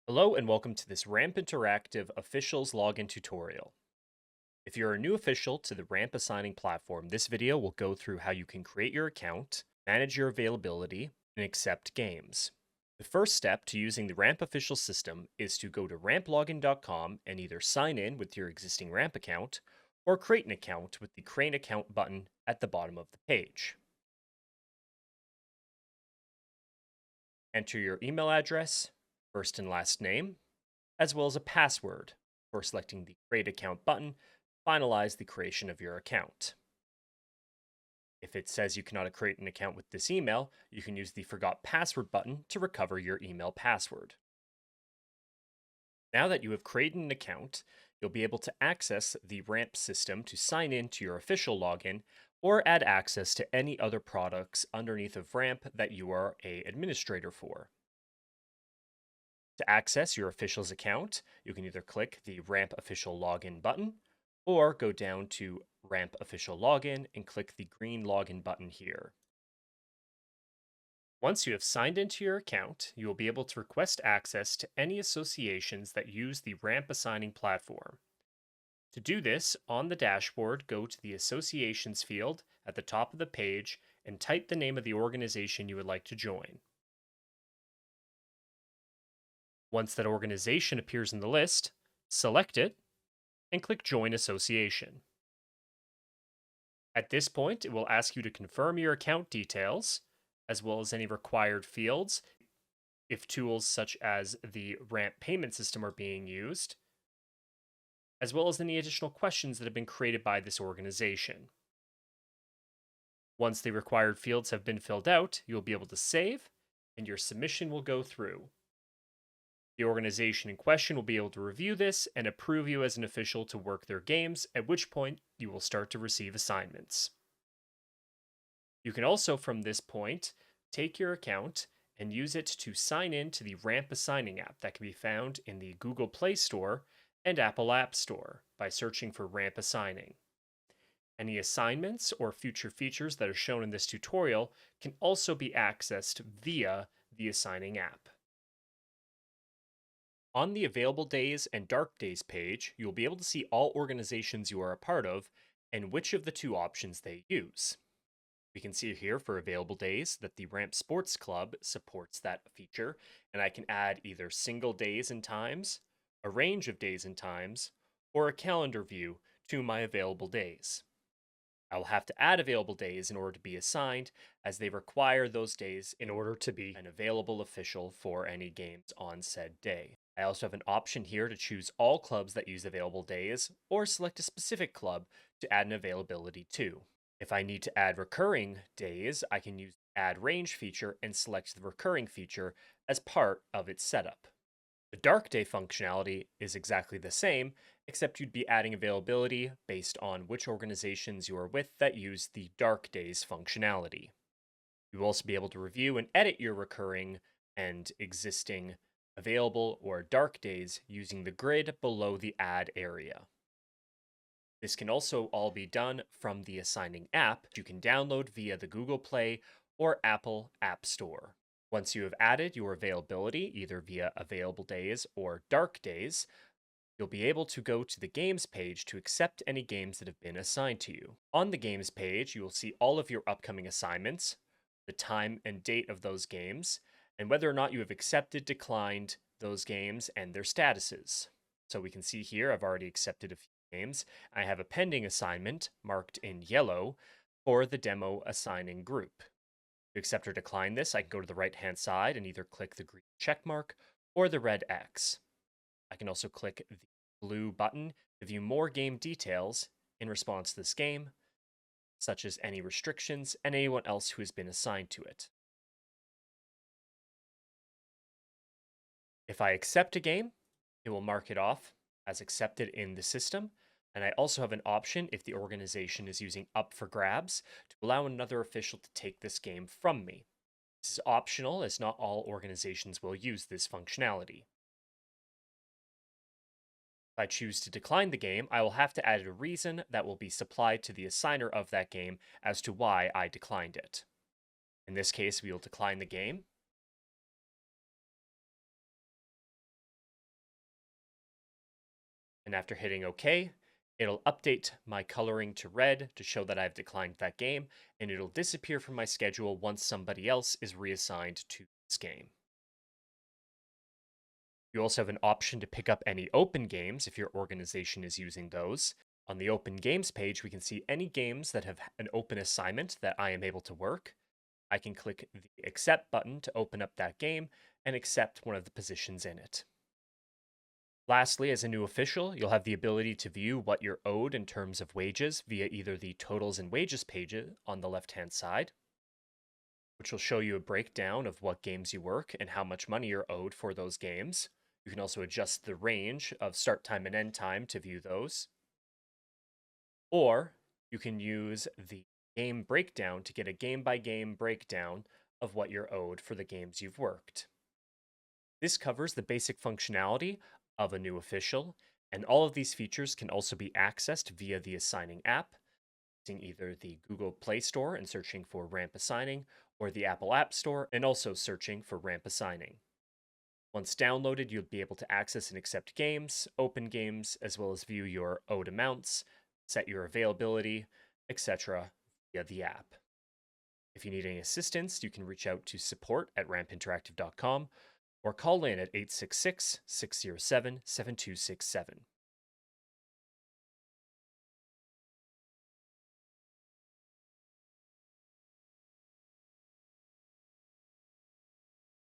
Hello and welcome to this Ramp Interactive Officials Login tutorial. If you're a new official to the Ramp assigning platform, this video will go through how you can create your account, manage your availability, and accept games. The first step to using the Ramp official system is to go to ramplogin.com and either sign in with your existing Ramp account or create an account with the Create Account button at the bottom of the page. Enter your email address, first and last name, as well as a password before selecting the Create Account button. Finalize the creation of your account. If it says you cannot create an account with this email, you can use the Forgot Password button to recover your email password. Now that you have created an account, you'll be able to access the Ramp system to sign in to your official login or add access to any other products underneath of Ramp that you are a administrator for. To access your official's account, you can either click the Ramp Official Login button or go down to Ramp Official Login and click the green login button here. Once you have signed into your account, you will be able to request access to any associations that use the Ramp assigning platform. To do this, on the dashboard, go to the Associations field at the top of the page and type the name of the organization you would like to join. Once that organization appears in the list, select it and click Join Association. At this point, it will ask you to confirm your account details, as well as any required fields, if tools such as the Ramp payment system are being used, as well as any additional questions that have been created by this organization. Once the required fields have been filled out, you'll be able to save, and your submission will go through. The organization in question will be able to review this and approve you as an official to work their games, at which point you will start to receive assignments. You can also, from this point, take your account and use it to sign in to the Ramp Assigning app that can be found in the Google Play Store and Apple App Store by searching for Ramp Assigning. Any assignments or future features that are shown in this tutorial can also be accessed via the Assigning app. On the Available Days and Dark Days page, you'll be able to see all organizations you are a part of and which of the two options they use. We can see here for Available Days that the Ramp Sports Club supports that feature, and I can add either single days and times, a range of days and times, or a calendar view to my available days. I will have to add available days in order to be assigned, as they require those days in order to be an available official for any games on said day. I also have an option here to choose all clubs that use available days, or select a specific club to add an availability to. If I need to add recurring days, I can use the Add Range feature and select the recurring feature as part of its setup. The Dark Day functionality is exactly the same, except you'd be adding availability based on which organizations you are with that use the Dark Days functionality. You will also be able to review and edit your recurring and existing available or dark days using the grid below the add area. This can also all be done from the Assigning app you can download via the Google Play or Apple App Store. Once you have added your availability, either via Available Days or Dark Days, you'll be able to go to the Games page to accept any games that have been assigned to you. On the Games page, you will see all of your upcoming assignments, the time and date of those games, and whether or not you have accepted, declined those games, and their statuses. So we can see here I've already accepted a few games. I have a pending assignment marked in yellow for the demo assigning group. To accept or decline this, I can go to the right-hand side and either click the green check mark or the red X. I can also click the blue button to view more game details in response to this game, such as any restrictions and anyone else who has been assigned to it. If I accept a game, it will mark it off as accepted in the system. And I also have an option if the organization is using up for grabs to allow another official to take this game from me. This is optional as not all organizations will use this functionality. If I choose to decline the game, I will have to add a reason that will be supplied to the assigner of that game as to why I declined it. In this case, we will decline the game. And after hitting OK, it'll update my coloring to red to show that I've declined that game, and it'll disappear from my schedule once somebody else is reassigned to this game. You also have an option to pick up any open games if your organization is using those. On the open games page, we can see any games that have an open assignment that I am able to work. I can click the accept button to open up that game and accept one of the positions in it. Lastly, as a new official, you'll have the ability to view what you're owed in terms of wages via either the totals and wages page on the left hand side, which will show you a breakdown of what games you work and how much money you're owed for those games. You can also adjust the range of start time and end time to view those. Or you can use the game breakdown to get a game by game breakdown of what you're owed for the games you've worked. This covers the basic functionality of a new official, and all of these features can also be accessed via the Assigning app, using either the Google Play Store and searching for Ramp Assigning, or the Apple App Store and also searching for Ramp Assigning. Once downloaded, you'll be able to access and accept games, open games, as well as view your owed amounts, set your availability, etc. via the app. If you need any assistance, you can reach out to support@rampinteractive.com or call in at 866 607 7267.